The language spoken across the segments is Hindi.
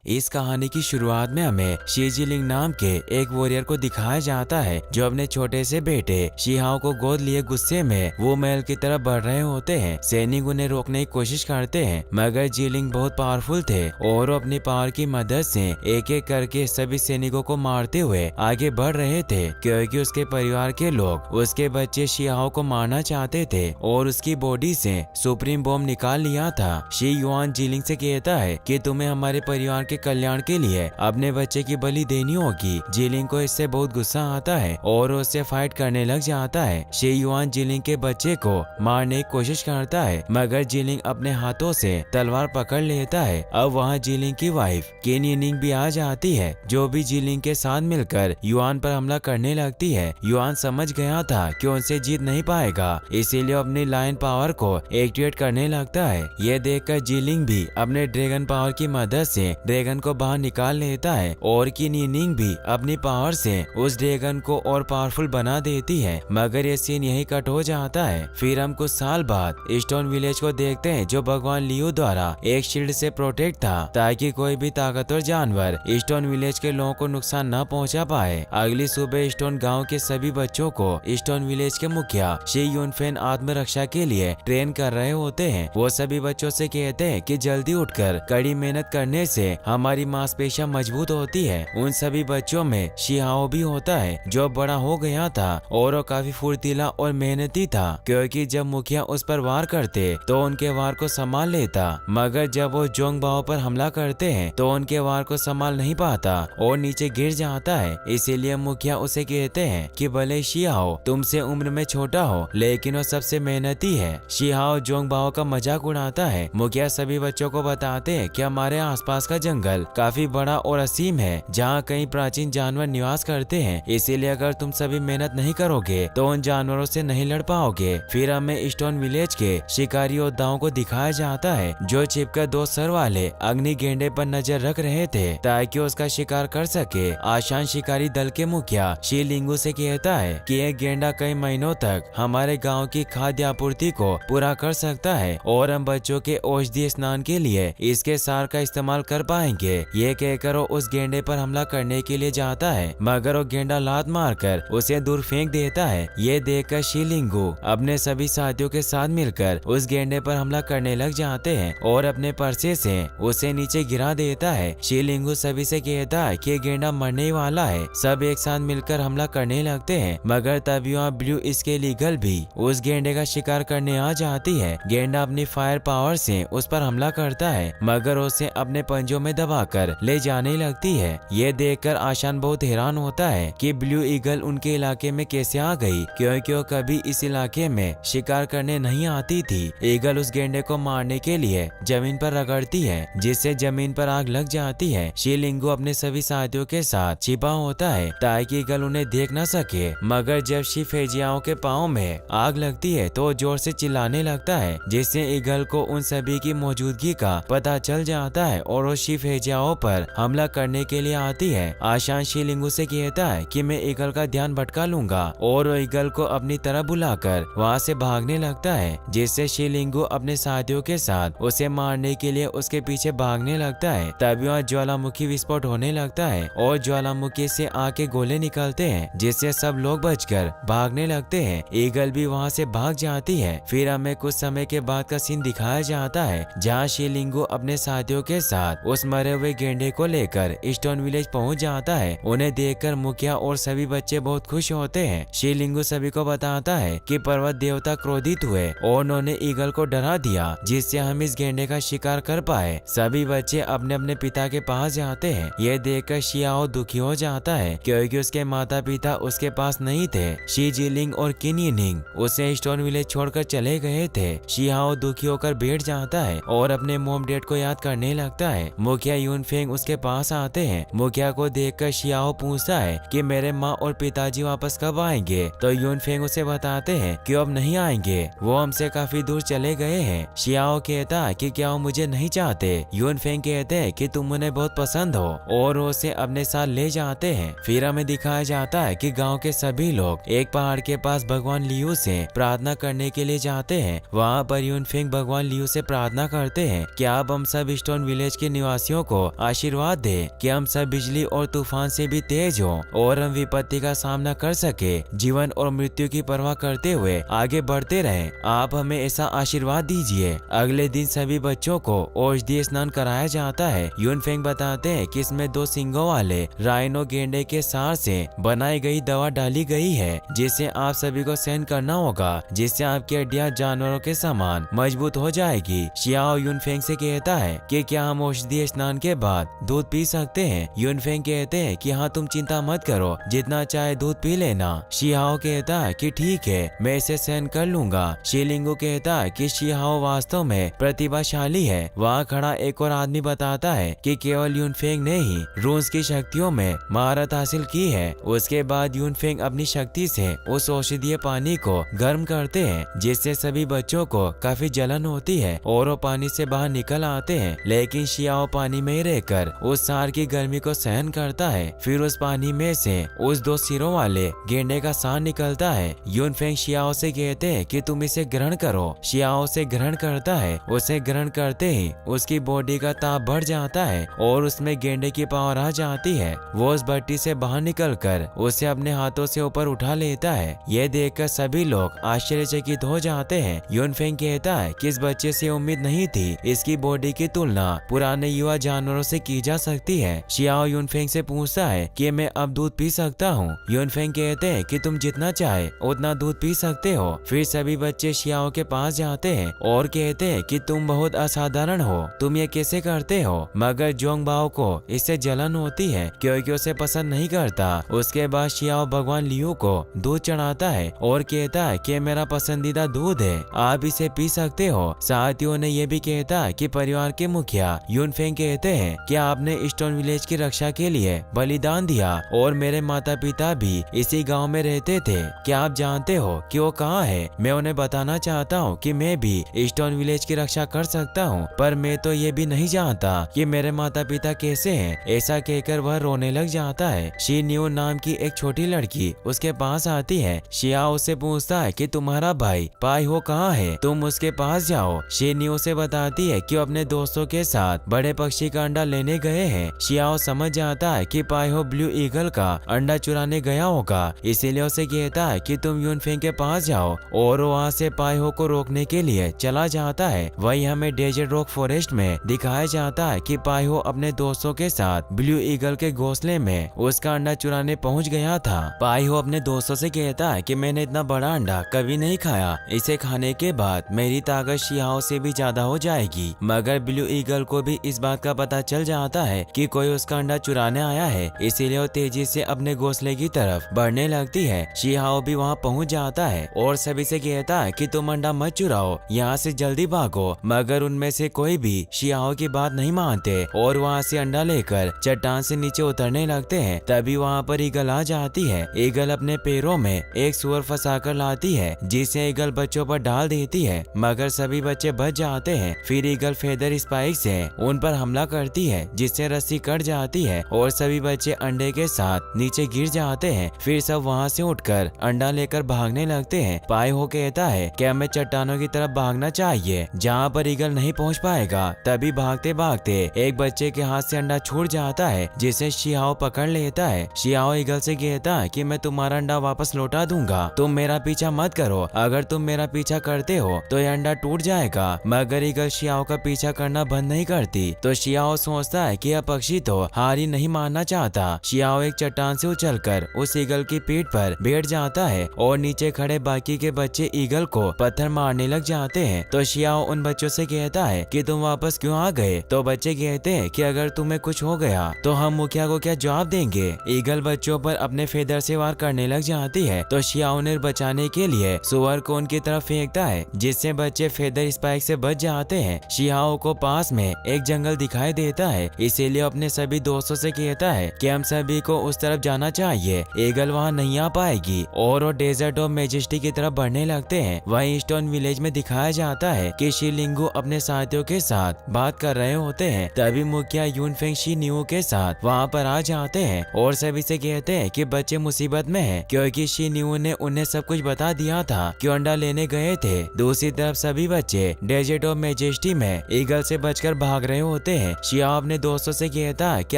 इस कहानी की शुरुआत में हमें शी जिलिंग नाम के एक वॉरियर को दिखाया जाता है जो अपने छोटे से बेटे शिहाओ को गोद लिए गुस्से में वो महल की तरफ बढ़ रहे होते हैं। सैनिक उन्हें रोकने की कोशिश करते हैं मगर जिलिंग बहुत पावरफुल थे और वो अपनी पावर की मदद से एक एक करके सभी सैनिकों को मारते हुए आगे बढ़ रहे थे क्योंकि उसके परिवार के लोग उसके बच्चे शिहाओ को मारना चाहते थे और उसकी बॉडी से सुप्रीम बॉम्ब निकाल लिया था। शी युआन जिलिंग से कहता है कि तुम्हें हमारे परिवार के कल्याण के लिए अपने बच्चे की बलि देनी होगी। जिलिंग को इससे बहुत गुस्सा आता है और उससे फाइट करने लग जाता है। शी युआन जिलिंग के बच्चे को मारने की कोशिश करता है मगर जिलिंग अपने हाथों से तलवार पकड़ लेता है। अब वहाँ जिलिंग की वाइफ किन यिनिंग भी आ जाती है जो भी जिलिंग के साथ मिलकर युआन पर हमला करने लगती है। युआन समझ गया था कि उनसे जीत नहीं पाएगा इसीलिए अपनी लायन पावर को एक्टिवेट करने लगता है। यह देखकर जिलिंग भी अपने ड्रैगन पावर की मदद से ड्रैगन को बाहर निकाल लेता है और किन यिनिंग भी अपनी पावर से उस ड्रैगन को और पावरफुल बना देती है मगर ये सीन यही कट हो जाता है। फिर हम कुछ साल बाद स्टोन विलेज को देखते हैं जो भगवान लियू द्वारा एक शील्ड से प्रोटेक्ट था ताकि कोई भी ताकतवर जानवर स्टोन विलेज के लोगों को नुकसान न पहुंचा पाए। अगली सुबह स्टोन गांव के सभी बच्चों को स्टोन विलेज के मुखिया शी युनफेन आत्मरक्षा के लिए ट्रेन कर रहे होते हैं। वो सभी बच्चों से कहते हैं कि जल्दी उठकर कड़ी मेहनत करने से हमारी मांसपेशियां मजबूत होती है। उन सभी बच्चों में शिहाओ भी होता है जो बड़ा हो गया था और वो काफी फुर्तीला और मेहनती था क्योंकि जब मुखिया उस पर वार करते तो उनके वार को संभाल लेता मगर जब वो जोंग बाओ पर हमला करते हैं तो उनके वार को संभाल नहीं पाता और नीचे गिर जाता है। इसीलिए मुखिया उसे कहते हैं कि भले शिहाओ तुमसे उम्र में छोटा हो लेकिन वो सबसे मेहनती है। शिहाओ जोंग बाओ का मजाक उड़ाता है। मुखिया सभी बच्चों को बताते हैं कि हमारे आसपास का जंगल काफी बड़ा और असीम है जहाँ कई प्राचीन जानवर निवास करते हैं इसीलिए अगर तुम सभी मेहनत नहीं करोगे तो उन जानवरों से नहीं लड़ पाओगे। फिर हमें स्टोन विलेज के शिकारी योद्धाओं को दिखाया जाता है जो छिपकर दो सर वाले अग्नि गेंडे पर नजर रख रहे थे ताकि उसका शिकार कर सके। आशान शिकारी दल के मुखिया शी लिंगू से कहता है कि एक गेंडा कई महीनों तक हमारे गाँव की खाद्य आपूर्ति को पूरा कर सकता है और हम बच्चों के औषधीय स्नान के लिए इसके सार का इस्तेमाल कर पाएंगे। ये कहकर वो उस गेंडे पर हमला करने के लिए जाता है मगर वो गेंडा लात मारकर उसे दूर फेंक देता है। ये देखकर शी लिंगू अपने सभी साथियों के साथ मिलकर उस गेंडे पर हमला करने लग जाते हैं और अपने परसे से उसे नीचे गिरा देता है। शी लिंगू सभी से कहता है कि गेंडा मरने वाला है। सब एक साथ मिलकर हमला करने लगते हैं मगर तभी वहाँ ब्लू स्केल ईगल भी उस गेंडे का शिकार करने आ जाती है। गेंडा अपनी फायर पावर से उस पर हमला करता है मगर उसे अपने पंजों में दबाकर ले जाने लगती है। ये देखकर आशान बहुत हैरान होता है कि ब्लू ईगल उनके इलाके में कैसे आ गई क्योंकि वो कभी इस इलाके में शिकार करने नहीं आती थी। ईगल उस गेंडे को मारने के लिए जमीन पर रगड़ती है जिससे जमीन पर आग लग जाती है। शी लिंगू अपने सभी साथियों के साथ छिपा होता है ताकि ईगल उन्हें देख न सके मगर जब शी फेजियाओं के पाँव में आग लगती है तो जोर से चिल्लाने लगता है जिससे ईगल को उन सभी की मौजूदगी का पता चल जाता है और वो शी फेजियाओं पर हमला करने के लिए आती है। आशान शी लिंगू से कहता है कि मैं ईगल का ध्यान भटका लूंगा और वो ईगल को अपनी तरफ बुलाकर वहाँ से भागने लगता है जिससे शी लिंगू अपने साथियों के साथ उसे मारने के लिए उसके पीछे भागने लगता है। तभी वहाँ ज्वालामुखी विस्फोट होने लगता है और ज्वालामुखी से आग के गोले निकलते हैं जिससे सब लोग बचकर भागने लगते हैं। ईगल भी वहाँ से भाग जाती है। फिर हमें कुछ समय के बाद का सीन दिखाया जाता है जहाँ शी लिंगू अपने साथियों के साथ उस मरे हुए गेंडे को लेकर स्टोन विलेज पहुंच जाता है। उन्हें देखकर मुखिया और सभी बच्चे बहुत खुश होते हैं। शी लिंगू सभी को बताता है कि पर्वत देवता क्रोधित हुए और उन्होंने ईगल को डरा दिया जिससे हम इस गेंडे का शिकार कर पाए। सभी बच्चे अपने अपने पिता के पास जाते हैं। ये देखकर शियाओ दुखी हो जाता है क्योंकि उसके माता पिता उसके पास नहीं थे। शी जिलिंग और किन यिनिंग उसे स्टोन विलेज छोड़कर चले गए थे। शियाओ दुखी होकर बैठ जाता है और अपने मॉम डैड को याद करने लगता है। मुखिया यूनफेंग उसके पास आते हैं। मुखिया को देखकर शियाओ पूछता है कि मेरे माँ और पिताजी वापस कब आएंगे तो यूनफेंग उसे बताते हैं कि अब नहीं आएंगे, वो हमसे काफी दूर चले गए हैं। शियाओ कहता है कि क्या वो मुझे नहीं चाहते। यूनफेंग कहते हैं कि तुम उन्हें बहुत पसंद हो और उसे अपने साथ ले जाते हैं। फिर हमें दिखाया जाता है कि गाँव के सभी लोग एक पहाड़ के पास भगवान लियू से प्रार्थना करने के लिए जाते हैं। वहाँ पर यूनफेंग भगवान लियू से प्रार्थना करते हैं कि अब हम सब स्टोन विलेज के निवासियों वासियों को आशीर्वाद दे कि हम सब बिजली और तूफान से भी तेज हो और हम विपत्ति का सामना कर सके, जीवन और मृत्यु की परवाह करते हुए आगे बढ़ते रहें। आप हमें ऐसा आशीर्वाद दीजिए। अगले दिन सभी बच्चों को औषधीय स्नान कराया जाता है। यूनफेंग बताते हैं कि इसमें 2 सींगों वाले राइनो गेंडे के सार से बनाई गई दवा डाली गई है, जिसे आप सभी को सहन करना होगा, जिससे आपकी हड्डियां जानवरों के समान मजबूत हो जाएगी। शियाओ यूनफेंग से कहता है कि क्या हम औषधीय स्नान के बाद दूध पी सकते हैं? यूनफेंग कहते हैं कि हाँ, तुम चिंता मत करो, जितना चाहे दूध पी लेना। शियाओ कहता है कि ठीक है, मैं इसे सहन कर लूंगा। शीलिंगू कहता है कि शियाओ वास्तव में प्रतिभाशाली है। वहाँ खड़ा एक और आदमी बताता है कि केवल यूनफेंग ने ही रून्स की शक्तियों में महारत हासिल की है। उसके बाद यूनफेंग अपनी शक्ति से उस औषधीय पानी को गर्म करते हैं, जिससे सभी बच्चों को काफी जलन होती है और वो पानी से बाहर निकल आते हैं। लेकिन शियाओ पानी में ही रहकर उस सार की गर्मी को सहन करता है। फिर उस पानी में से उस 2 सिरों वाले गेंडे का सार निकलता है। यूनफेंग शियाओ से कहते हैं कि तुम इसे ग्रहण करो। शियाओ से ग्रहण करता है। उसे ग्रहण करते ही उसकी बॉडी का ताप बढ़ जाता है और उसमें गेंडे की पावर आ जाती है। वो उस भट्टी से बाहर निकलकर उसे अपने हाथों से ऊपर उठा लेता है। यह देखकर सभी लोग आश्चर्यचकित हो जाते हैं। यूनफेंग कहता है कि इस बच्चे से उम्मीद नहीं थी। इसकी बॉडी की तुलना पुराने युवा जानवरों से की जा सकती है। शियाओ यूनफेंग से पूछता है कि मैं अब दूध पी सकता हूँ? यूनफेंग कहते हैं कि तुम जितना चाहे उतना दूध पी सकते हो। फिर सभी बच्चे शियाओ के पास जाते हैं और कहते हैं कि तुम बहुत असाधारण हो, तुम ये कैसे करते हो? मगर जोंगबाओ को इससे जलन होती है क्योंकि उसे पसंद नहीं करता। उसके बाद शियाओ भगवान लियू को दूध चढ़ाता है और कहता है कि मेरा पसंदीदा दूध है, आप इसे पी सकते हो। साथियों ने यह भी कहता है कि परिवार के मुखिया यूनफेंग कहते हैं कि आपने स्टोन विलेज की रक्षा के लिए बलिदान दिया और मेरे माता पिता भी इसी गांव में रहते थे। क्या आप जानते हो कि वो कहाँ है? मैं उन्हें बताना चाहता हूँ कि मैं भी स्टोन विलेज की रक्षा कर सकता हूँ, पर मैं तो ये भी नहीं जानता कि मेरे माता पिता कैसे हैं। ऐसा कहकर वह रोने लग जाता है। शी न्यू नाम की एक छोटी लड़की उसके पास आती है। शियाओ उससे पूछता है कि तुम्हारा भाई पाई हो कहाँ है, तुम उसके पास जाओ। शी न्यू से बताती है कि वो अपने दोस्तों के साथ बड़े पक्षी का अंडा लेने गए हैं। शियाओ समझ जाता है कि पाई हो ब्लू ईगल का अंडा चुराने गया होगा, इसीलिए उसे कहता है कि तुम यूनफेंग के पास जाओ और वहाँ से पाई हो को रोकने के लिए चला जाता है। वही हमें डेजर्ट रॉक फॉरेस्ट में दिखाया जाता है कि पाई हो अपने दोस्तों के साथ ब्लू ईगल के घोंसले में उसका अंडा चुराने पहुँच गया था। पाई हो अपने दोस्तों से कहता है कि मैंने इतना बड़ा अंडा कभी नहीं खाया, इसे खाने के बाद मेरी ताकत शियाओ से भी ज्यादा हो जाएगी। मगर ब्लू ईगल को भी इस बात का पता चल जाता है कि कोई उसका अंडा चुराने आया है, इसीलिए वो तेजी से अपने घोंसले की तरफ बढ़ने लगती है। शियाओ भी वहाँ पहुँच जाता है और सभी से कहता है कि तुम अंडा मत चुराओ, यहाँ से जल्दी भागो। मगर उनमें से कोई भी शियाओ की बात नहीं मानते और वहाँ से अंडा लेकर चट्टान से नीचे उतरने लगते हैं। तभी वहाँ पर ईगल आ जाती है। ईगल अपने पैरों में एक सुअर फंसा कर लाती है, जिसे ईगल बच्चों पर डाल देती है, मगर सभी बच्चे बच जाते हैं। फिर ईगल फेदर स्पाइक से उन पर हमला करती है, जिससे रस्सी कट जाती है और सभी बच्चे अंडे के साथ नीचे गिर जाते हैं। फिर सब वहाँ से उठकर अंडा लेकर भागने लगते हैं। पाई हो कहता है कि हमें चट्टानों की तरफ भागना चाहिए, जहाँ पर ईगल नहीं पहुँच पाएगा। तभी भागते भागते एक बच्चे के हाथ से अंडा छूट जाता है, जिसे शियाओ पकड़ लेता है। शियाओ ईगल से कहता है कि मैं तुम्हारा अंडा वापस लौटा दूंगा, तुम मेरा पीछा मत करो, अगर तुम मेरा पीछा करते हो तो यह अंडा टूट जाएगा। मगर ईगल शियाओ का पीछा करना बंद नहीं करती, तो शियाओ सोचता है कि यह पक्षी तो हार ही नहीं मानना चाहता। शियाओ एक चट्टान से उछलकर उस ईगल की पीठ पर बैठ जाता है और नीचे खड़े बाकी के बच्चे ईगल को पत्थर मारने लग जाते हैं। तो शियाओ उन बच्चों से कहता है कि तुम वापस क्यों आ गए? तो बच्चे कहते हैं कि अगर तुम्हें कुछ हो गया तो हम मुखिया को क्या जवाब देंगे। ईगल बच्चों पर अपने फेदर से वार करने लग जाती है, तो शियाओ ने बचाने के लिए सुअर को उनकी तरफ फेंकता है, जिससे बच्चे फेदर स्पाइक से बच जाते हैं। शियाओ को पास में एक जंगल दिखाई देता है, इसीलिए अपने सभी दोस्तों से कहता है कि हम सभी को उस तरफ जाना चाहिए। ईगल वहाँ नहीं आ पाएगी और वो डेजर्ट ऑफ मेजेस्टी की तरफ बढ़ने लगते हैं। वहीं स्टोन विलेज में दिखाया जाता है कि शीलिंगू अपने साथियों के साथ बात कर रहे होते हैं। तभी मुखिया यूनफेंग शी न्यू के साथ वहाँ पर आ जाते हैं और सभी से कहते हैं कि बच्चे मुसीबत में हैं, क्योंकि शी न्यू ने उन्हें सब कुछ बता दिया था कि अंडा लेने गए थे। दूसरी तरफ सभी बच्चे डेजर्ट ऑफ मेजेस्टी में ईगल से बचकर भाग रहे होते हैं। शियाओ अपने दोस्तों से कहता है कि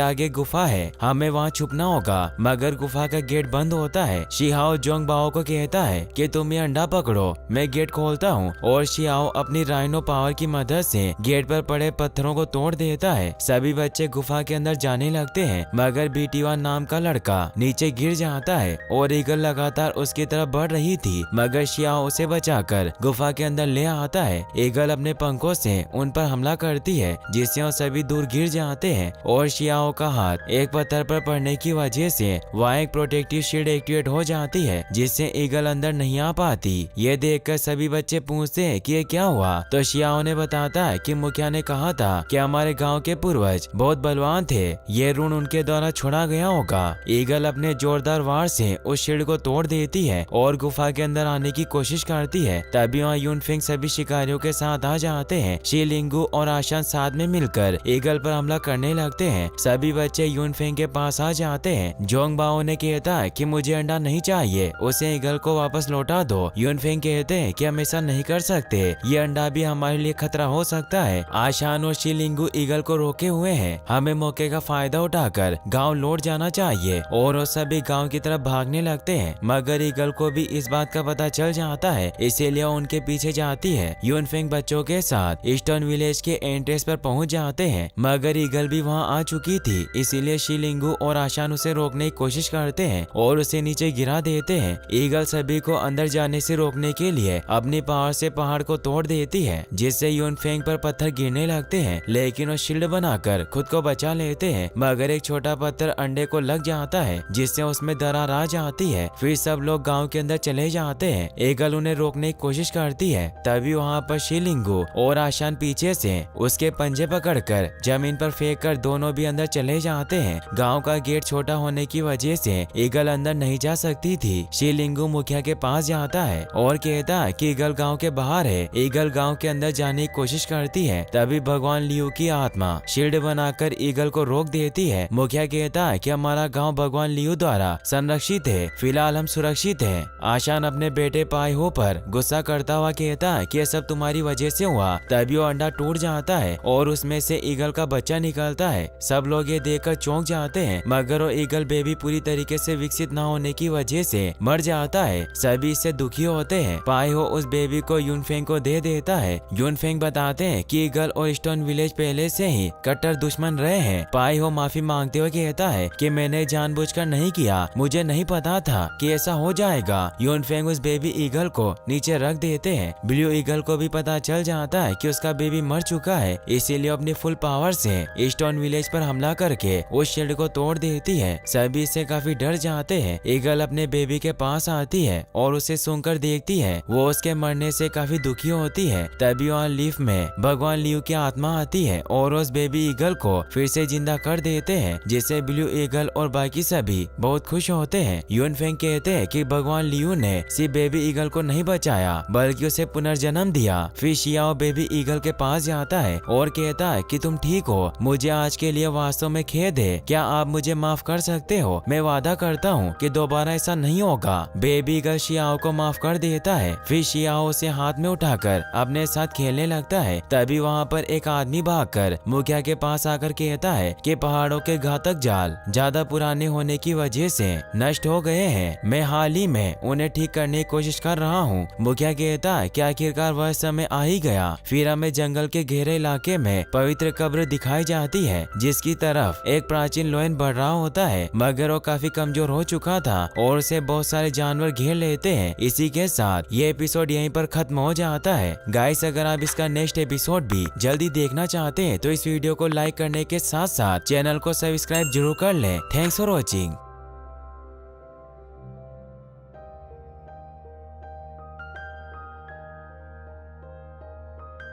आगे गुफा है, हमें वहाँ छुपना होगा, मगर गुफा का गेट बंद होता है। शियाओ जोंगबाओ को कहता है कि तुम ये अंडा पकड़ो, मैं गेट खोलता हूँ, और शियाओ अपनी राइनो पावर की मदद से गेट पर पड़े पत्थरों को तोड़ देता है। सभी बच्चे गुफा के अंदर जाने लगते हैं, मगर बीटीवान नाम का लड़का नीचे गिर जाता है और ईगल लगातार उसकी तरफ बढ़ रही थी, मगर शियाओ उसे बचाकर गुफा के अंदर ले आता है। ईगल अपने पंखों से उन पर हमला करती है, जिससे वो सभी दूर गिर जाते हैं, और शियाओ का हाथ एक पत्थर पर पड़ने की वजह से वहाँ एक प्रोटेक्टिव शील्ड एक्टिवेट हो जाती है, जिससे ईगल अंदर नहीं आ पाती। ये देखकर सभी बच्चे पूछते हैं कि ये क्या हुआ, तो शियाओ ने बताता है कि मुखिया ने कहा था कि हमारे गांव के पूर्वज बहुत बलवान थे, ये ऋण उनके द्वारा छोड़ा गया होगा। ईगल अपने जोरदार वार से उस शील्ड को तोड़ देती है और गुफा के अंदर आने की कोशिश करती है। तभी वहाँ यूनफेंग सभी शिकारियों के साथ आ जाते हैं। शीलिंगू और आशान साथ में मिलकर ईगल पर हमला करने लगते हैं। सभी बच्चे यूनफेंग के पास आ जाते हैं। जोंगबाओ ने कहता है कि मुझे अंडा नहीं चाहिए, उसे ईगल को वापस लौटा दो। यूनफेंग कहते हैं कि हम ऐसा नहीं कर सकते, ये अंडा भी हमारे लिए खतरा हो सकता है। आशान और शीलिंगू ईगल को रोके हुए हैं, हमें मौके का फायदा उठाकर गांव लौट जाना चाहिए, और वो सभी गांव की तरफ भागने लगते हैं। मगर ईगल को भी इस बात का पता चल जाता है, इसीलिए उनके पीछे जाती है। यूनफेंग बच्चों के साथ ईस्टर्न विलेज के एंट्रेंस पर पहुंच जाते हैं, मगर ईगल भी वहां आ चुकी थी, इसीलिए शीलिंगू और आशान उसे रोकने की कोशिश करते हैं और उसे नीचे गिरा देते हैं। ईगल सभी को अंदर जाने से रोकने के लिए अपनी पावर से पहाड़ को तोड़ देती है, जिससे यूनफेंग पर पत्थर गिरने लगते हैं, लेकिन वो शील्ड बनाकर खुद को बचा लेते हैं। मगर एक छोटा पत्थर अंडे को लग जाता है, जिससे उसमें दरार आ जाती है। फिर सब लोग गांव के अंदर चले जाते हैं। ईगल उन्हें रोकने की कोशिश करती है, तभी वहाँ पर शीलिंगू और आशान पीछे से उसके पंजे पकड़कर जमीन पर फेंक कर दोनों भी अंदर चले जाते हैं। गांव का गेट छोटा होने की वजह से ईगल अंदर नहीं जा सकती थी। शीलिंगू मुखिया के पास जाता है और कहता है कि ईगल गांव के बाहर है। ईगल गांव के अंदर जाने की कोशिश करती है, तभी भगवान लियू की आत्मा शील्ड बनाकर ईगल को रोक देती है। मुखिया कहता है कि हमारा गांव भगवान लियू द्वारा संरक्षित है, फिलहाल हम सुरक्षित हैं। आशान अपने बेटे पाई हो पर गुस्सा करता हुआ कहता है कि ये सब तुम्हारी वजह से हुआ। तभी वो अंडा टूट जाता है और उसमें से ईगल का बच्चा निकलता है। सब लोग ये देखकर चौंक जाते हैं, मगर वो ईगल बेबी पूरी तरीके से विकसित न होने की वजह से मर जाता है। सभी इससे दुखी होते हैं। पाई हो उस बेबी को यूनफेंग को दे देता है। यूनफेंग बताते हैं कि ईगल और ईस्टर्न विलेज पहले से ही कट्टर दुश्मन रहे हैं। पाई हो माफी मांगते हुए कहता है कि मैंने जानबूझकर नहीं किया, मुझे नहीं पता था कि ऐसा हो जाएगा। यूनफेंग उस बेबी ईगल को नीचे रख देते हैं। ब्लू ईगल को भी पता चल जाता है कि उसका बेबी मर चुका है, इसीलिए अपनी फुल पावर से ईस्टर्न विलेज पर हमला करके उस शील्ड को तोड़ देती है। सभी इससे काफी डर जाते हैं। ईगल अपने बेबी के पास आती है और उसे सुनकर देखती है। वो उसके मरने से काफी दुखी होती है। तभी वहाँ लीफ में भगवान लियू की आत्मा आती है और उस बेबी ईगल को फिर से जिंदा कर देते हैं, जिससे ब्लू ईगल और बाकी सभी बहुत खुश होते हैं। यूनफेंग कहते हैं कि भगवान लियू ने सिर्फ बेबी ईगल को नहीं बचाया, बल्कि उसे पुनर्जन्म दिया। फिर शियाओ बेबी ईगल के पास जाता है और कहता है कि तुम ठीक हो, मुझे आज के लिए वास्तव में खेद है, क्या आप मुझे माफ कर सकते हो? मैं वादा करता हूँ कि दोबारा ऐसा नहीं होगा। बेबी ईगल शियाओ को माफ कर देता है। फिर शियाओ उसे हाथ में उठाकर अपने साथ खेलने लगता है। तभी वहाँ पर एक आदमी भागकर मुखिया के पास आकर कहता है कि पहाड़ों के घातक जाल ज्यादा पुराने होने की वजह से नष्ट हो गए हैं, मैं हाल ही में उन्हें ठीक करने की कोशिश कर रहा हूँ। मुखिया कहता है कि आखिरकार वह समय आ ही गया। फिर हमें जंगल के गहरे इलाके में पवित्र कब्र दिखाई जाती है, जिसकी तरफ एक प्राचीन लोयन बढ़ रहा होता है, मगर वो काफी कमजोर हो चुका था और उसे बहुत सारे जानवर घेर लेते हैं। इसी के साथ ये एपिसोड यहीं पर खत्म हो जाता है। गाइस, अगर आप इसका नेक्स्ट एपिसोड भी जल्दी देखना चाहते हैं तो इस वीडियो को लाइक करने के साथ साथ चैनल को सब्सक्राइब जरूर कर लें। Thanks for watching.